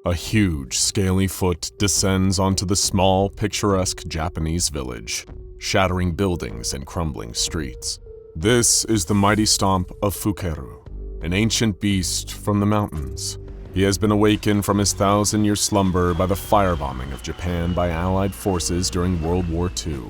A huge, scaly foot descends onto the small, picturesque Japanese village, shattering buildings and crumbling streets. This is the mighty stomp of Fukeru, an ancient beast from the mountains. He has been awakened from his 1,000-year slumber by the firebombing of Japan by Allied forces during World War II,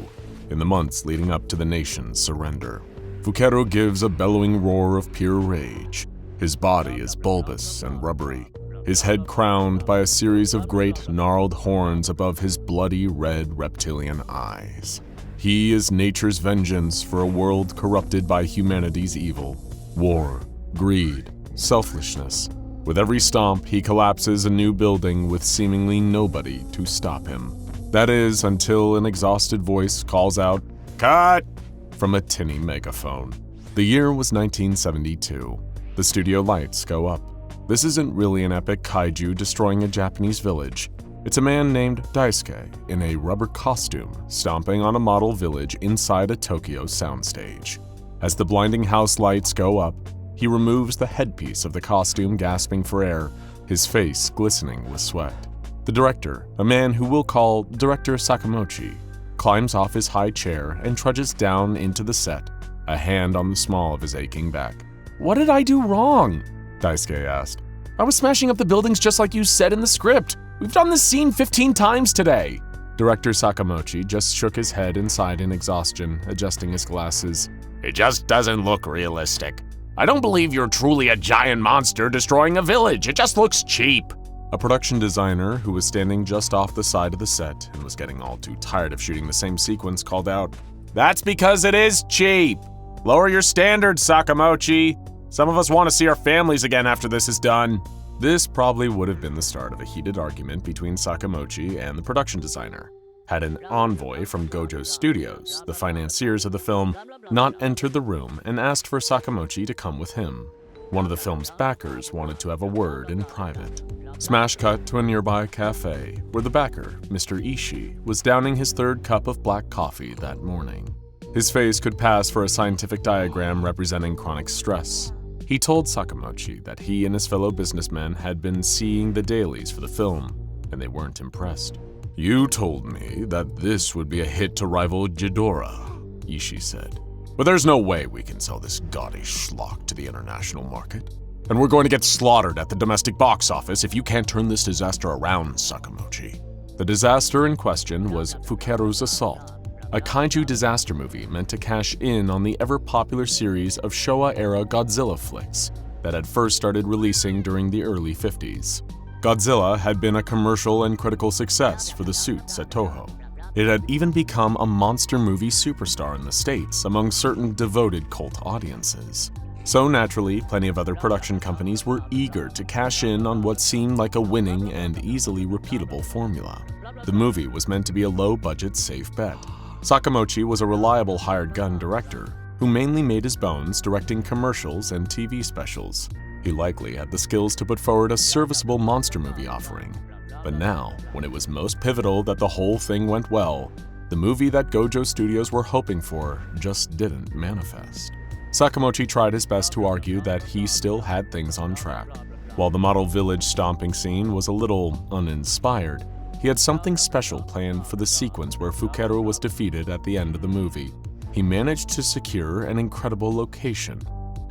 in the months leading up to the nation's surrender. Fukeru gives a bellowing roar of pure rage. His body is bulbous and rubbery, his head crowned by a series of great gnarled horns above his bloody red reptilian eyes. He is nature's vengeance for a world corrupted by humanity's evil, war, greed, selfishness. With every stomp, he collapses a new building with seemingly nobody to stop him. That is, until an exhausted voice calls out, "Cut!" from a tinny megaphone. The year was 1972. The studio lights go up. This isn't really an epic kaiju destroying a Japanese village. It's a man named Daisuke in a rubber costume stomping on a model village inside a Tokyo soundstage. As the blinding house lights go up, he removes the headpiece of the costume, gasping for air, his face glistening with sweat. The director, a man who we'll call Director Sakamochi, climbs off his high chair and trudges down into the set, a hand on the small of his aching back. "What did I do wrong?" Daisuke asked. "I was smashing up the buildings just like you said in the script. We've done this scene 15 times today." Director Sakamochi just shook his head and sighed in exhaustion, adjusting his glasses. "It just doesn't look realistic. I don't believe you're truly a giant monster destroying a village. It just looks cheap." A production designer who was standing just off the side of the set and was getting all too tired of shooting the same sequence called out, "That's because it is cheap. Lower your standards, Sakamochi. Some of us want to see our families again after this is done." This probably would have been the start of a heated argument between Sakamochi and the production designer, had an envoy from Gojo Studios, the financiers of the film, not entered the room and asked for Sakamochi to come with him. One of the film's backers wanted to have a word in private. Smash cut to a nearby cafe, where the backer, Mr. Ishii, was downing his third cup of black coffee that morning. His face could pass for a scientific diagram representing chronic stress. He told Sakamochi that he and his fellow businessmen had been seeing the dailies for the film, and they weren't impressed. "You told me that this would be a hit to rival Ghidorah," Ishii said. "But there's no way we can sell this gaudy schlock to the international market. And we're going to get slaughtered at the domestic box office if you can't turn this disaster around, Sakamochi." The disaster in question was Fukeru's Assault, a kaiju disaster movie meant to cash in on the ever-popular series of Showa-era Godzilla flicks that had first started releasing during the early 50s. Godzilla had been a commercial and critical success for the suits at Toho. It had even become a monster movie superstar in the States among certain devoted cult audiences. So naturally, plenty of other production companies were eager to cash in on what seemed like a winning and easily repeatable formula. The movie was meant to be a low-budget, safe bet. Sakamochi was a reliable hired gun director who mainly made his bones directing commercials and TV specials. He likely had the skills to put forward a serviceable monster movie offering. But now, when it was most pivotal that the whole thing went well, the movie that Gojo Studios were hoping for just didn't manifest. Sakamochi tried his best to argue that he still had things on track. While the model village stomping scene was a little uninspired, he had something special planned for the sequence where Fukeru was defeated at the end of the movie. He managed to secure an incredible location,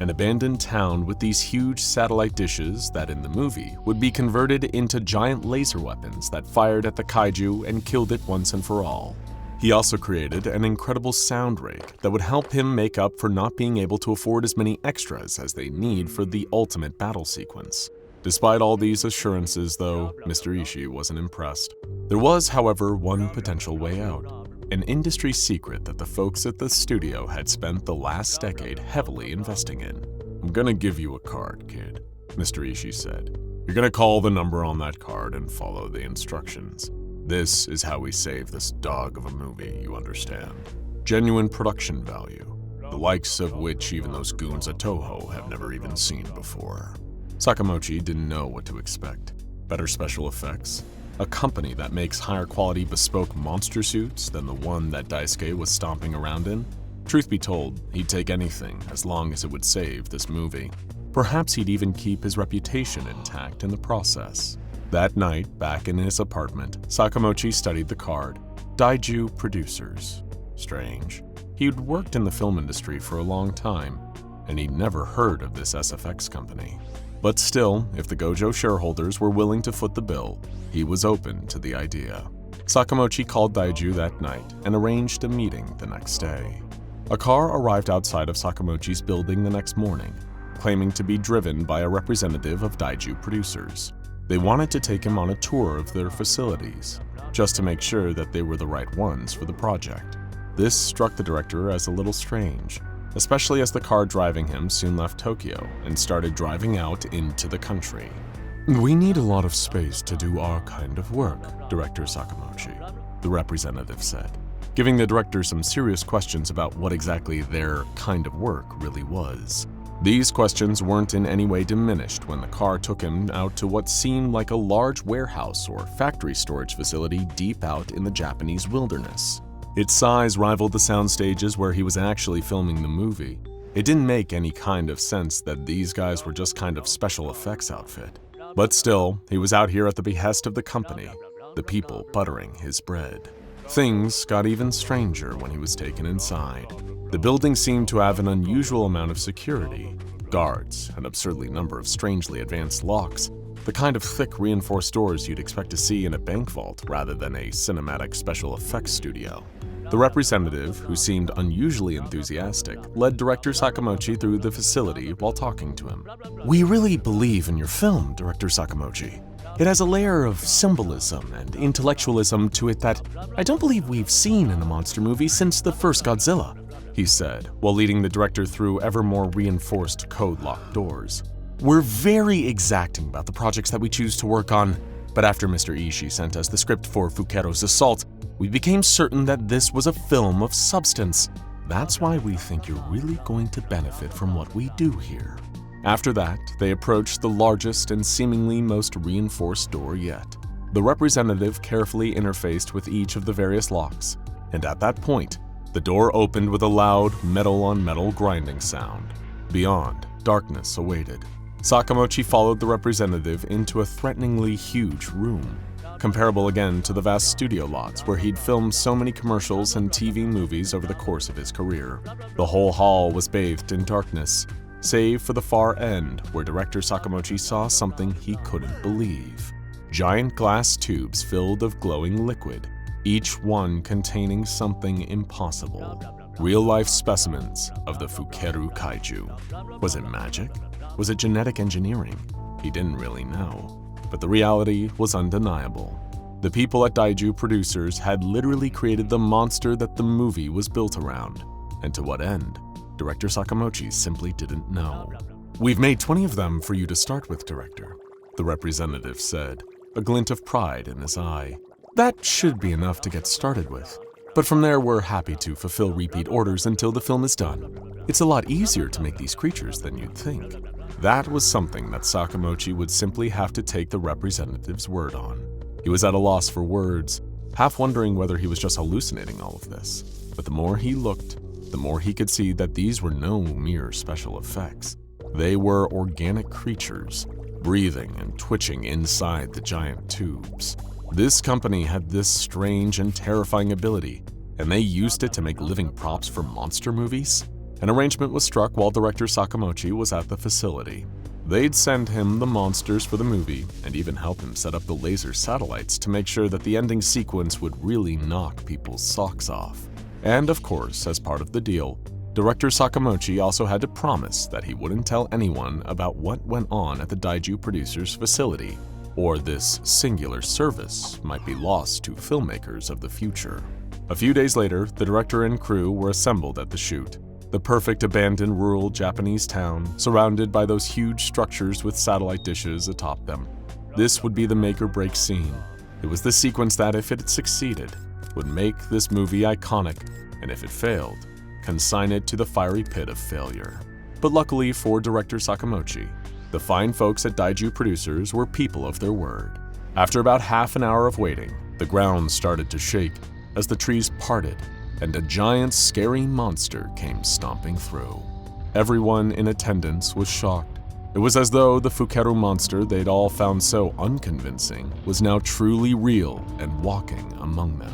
an abandoned town with these huge satellite dishes that in the movie would be converted into giant laser weapons that fired at the kaiju and killed it once and for all. He also created an incredible sound rig that would help him make up for not being able to afford as many extras as they need for the ultimate battle sequence. Despite all these assurances, though, Mr. Ishii wasn't impressed. There was, however, one potential way out. An industry secret that the folks at the studio had spent the last decade heavily investing in. "I'm gonna give you a card, kid," Mr. Ishii said. "You're gonna call the number on that card and follow the instructions. This is how we save this dog of a movie, you understand. Genuine production value, the likes of which even those goons at Toho have never even seen before." Sakamochi didn't know what to expect. Better special effects? A company that makes higher quality bespoke monster suits than the one that Daisuke was stomping around in? Truth be told, he'd take anything as long as it would save this movie. Perhaps he'd even keep his reputation intact in the process. That night, back in his apartment, Sakamochi studied the card, Kaiju Producers. Strange. He'd worked in the film industry for a long time, and he'd never heard of this SFX company. But still, if the Gojo shareholders were willing to foot the bill, he was open to the idea. Sakamochi called Daiju that night and arranged a meeting the next day. A car arrived outside of Sakamochi's building the next morning, claiming to be driven by a representative of Kaiju Producers. They wanted to take him on a tour of their facilities, just to make sure that they were the right ones for the project. This struck the director as a little strange, especially as the car driving him soon left Tokyo and started driving out into the country. "We need a lot of space to do our kind of work, Director Sakamochi," the representative said, giving the director some serious questions about what exactly their kind of work really was. These questions weren't in any way diminished when the car took him out to what seemed like a large warehouse or factory storage facility deep out in the Japanese wilderness. Its size rivaled the sound stages where he was actually filming the movie. It didn't make any kind of sense that these guys were just kind of special effects outfit. But still, he was out here at the behest of the company, the people buttering his bread. Things got even stranger when he was taken inside. The building seemed to have an unusual amount of security, guards, an absurdly number of strangely advanced locks, the kind of thick reinforced doors you'd expect to see in a bank vault rather than a cinematic special effects studio. The representative, who seemed unusually enthusiastic, led Director Sakamochi through the facility while talking to him. "We really believe in your film, Director Sakamochi. It has a layer of symbolism and intellectualism to it that I don't believe we've seen in a monster movie since the first Godzilla," he said, while leading the director through ever more reinforced code-locked doors. "We're very exacting about the projects that we choose to work on, but after Mr. Ishii sent us the script for Fukero's Assault, we became certain that this was a film of substance. That's why we think you're really going to benefit from what we do here." After that, they approached the largest and seemingly most reinforced door yet. The representative carefully interfaced with each of the various locks, and at that point, the door opened with a loud metal-on-metal grinding sound. Beyond, darkness awaited. Sakamochi followed the representative into a threateningly huge room, comparable again to the vast studio lots where he'd filmed so many commercials and TV movies over the course of his career. The whole hall was bathed in darkness, save for the far end where Director Sakamochi saw something he couldn't believe. Giant glass tubes filled of glowing liquid, each one containing something impossible. Real-life specimens of the Fukeru Kaiju. Was it magic? Was it genetic engineering? He didn't really know. But the reality was undeniable. The people at Kaiju Producers had literally created the monster that the movie was built around. And to what end? Director Sakamochi simply didn't know. "We've made 20 of them for you to start with, Director," the representative said, a glint of pride in his eye. "That should be enough to get started with. But from there, we're happy to fulfill repeat orders until the film is done. It's a lot easier to make these creatures than you'd think." That was something that Sakamochi would simply have to take the representative's word on. He was at a loss for words, half wondering whether he was just hallucinating all of this. But the more he looked, the more he could see that these were no mere special effects. They were organic creatures, breathing and twitching inside the giant tubes. This company had this strange and terrifying ability, and they used it to make living props for monster movies? An arrangement was struck while Director Sakamochi was at the facility. They'd send him the monsters for the movie and even help him set up the laser satellites to make sure that the ending sequence would really knock people's socks off. And of course, as part of the deal, Director Sakamochi also had to promise that he wouldn't tell anyone about what went on at the Kaiju Producers facility, or this singular service might be lost to filmmakers of the future. A few days later, the director and crew were assembled at the shoot. The perfect abandoned rural Japanese town, surrounded by those huge structures with satellite dishes atop them. This would be the make-or-break scene. It was the sequence that, if it succeeded, would make this movie iconic, and if it failed, consign it to the fiery pit of failure. But luckily for Director Sakamochi, the fine folks at Kaiju Producers were people of their word. After about half an hour of waiting, the ground started to shake as the trees parted and a giant, scary monster came stomping through. Everyone in attendance was shocked, It was as though the Fukeru monster they'd all found so unconvincing was now truly real and walking among them.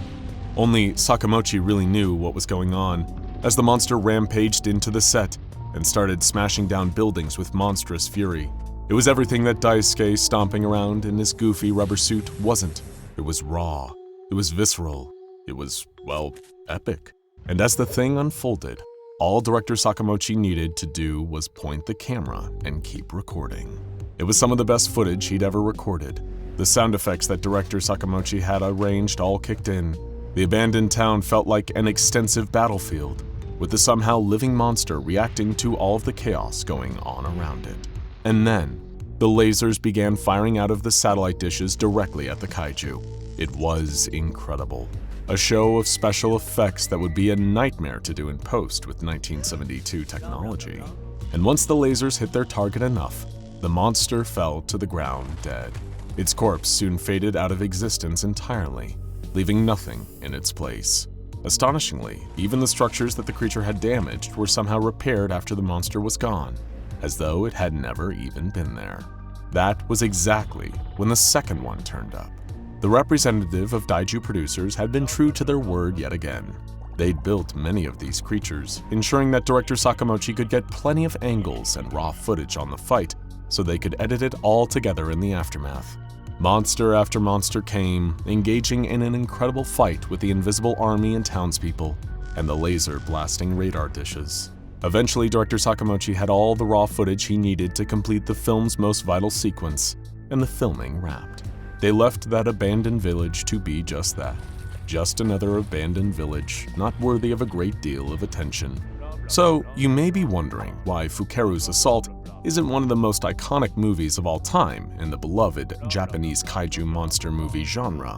Only Sakamochi really knew what was going on, as the monster rampaged into the set and started smashing down buildings with monstrous fury. It was everything that Daisuke stomping around in his goofy rubber suit wasn't. It was raw, it was visceral, it was, well, epic. And as the thing unfolded, all director Sakamochi needed to do was point the camera and keep recording. It was some of the best footage he'd ever recorded. The sound effects that director Sakamochi had arranged all kicked in. The abandoned town felt like an extensive battlefield, with the somehow living monster reacting to all of the chaos going on around it. And then, the lasers began firing out of the satellite dishes directly at the kaiju. It was incredible. A show of special effects that would be a nightmare to do in post with 1972 technology. And once the lasers hit their target enough, the monster fell to the ground dead. Its corpse soon faded out of existence entirely, leaving nothing in its place. Astonishingly, even the structures that the creature had damaged were somehow repaired after the monster was gone, as though it had never even been there. That was exactly when the second one turned up. The representative of Daiju producers had been true to their word yet again. They'd built many of these creatures, ensuring that director Sakamochi could get plenty of angles and raw footage on the fight so they could edit it all together in the aftermath. Monster after monster came, engaging in an incredible fight with the invisible army and townspeople, and the laser blasting radar dishes. Eventually, director Sakamochi had all the raw footage he needed to complete the film's most vital sequence, and the filming wrapped. They left that abandoned village to be just that. Just another abandoned village, not worthy of a great deal of attention. So, you may be wondering why Fukeru's Assault isn't one of the most iconic movies of all time in the beloved Japanese kaiju monster movie genre.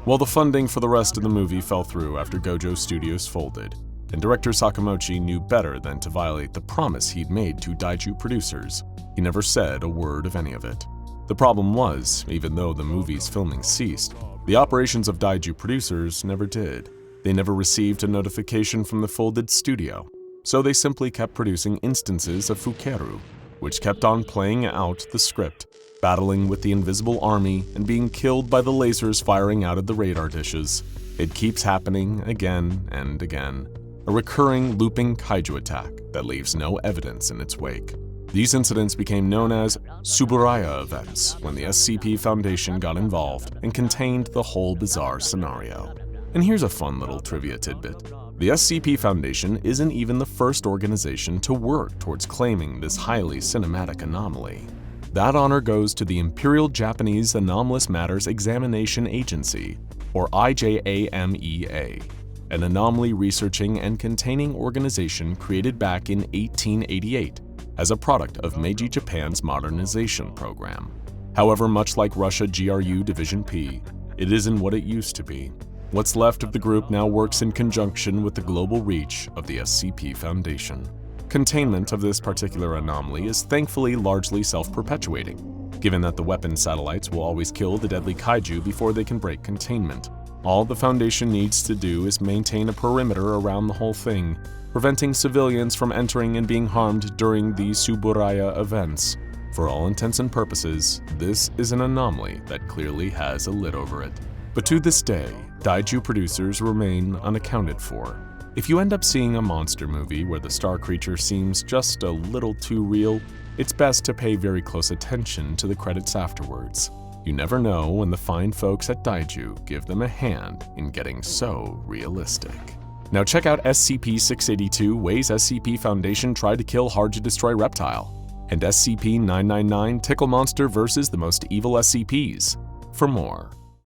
Well, the funding for the rest of the movie fell through after Gojo Studios folded, and director Sakamochi knew better than to violate the promise he'd made to Daiju producers. He never said a word of any of it. The problem was, even though the movie's filming ceased, the operations of Daiju producers never did. They never received a notification from the folded studio, so they simply kept producing instances of Fukeru, which kept on playing out the script, battling with the invisible army and being killed by the lasers firing out of the radar dishes. It keeps happening again and again. A recurring looping kaiju attack that leaves no evidence in its wake. These incidents became known as Tsuburaya Events when the SCP Foundation got involved and contained the whole bizarre scenario. And here's a fun little trivia tidbit. The SCP Foundation isn't even the first organization to work towards claiming this highly cinematic anomaly. That honor goes to the Imperial Japanese Anomalous Matters Examination Agency, or IJAMEA, an anomaly researching and containing organization created back in 1888 as a product of Meiji Japan's modernization program. However, much like Russia GRU Division P, it isn't what it used to be. What's left of the group now works in conjunction with the global reach of the SCP Foundation. Containment of this particular anomaly is thankfully largely self-perpetuating, given that the weapon satellites will always kill the deadly kaiju before they can break containment. All the Foundation needs to do is maintain a perimeter around the whole thing, preventing civilians from entering and being harmed during the Tsuburaya events. For all intents and purposes, this is an anomaly that clearly has a lid over it. But to this day, Daiju producers remain unaccounted for. If you end up seeing a monster movie where the star creature seems just a little too real, it's best to pay very close attention to the credits afterwards. You never know when the fine folks at Daiju give them a hand in getting so realistic. Now check out SCP-682 Ways SCP Foundation Tried to Kill Hard-to-Destroy Reptile, and SCP-999 Tickle Monster vs. the Most Evil SCPs for more.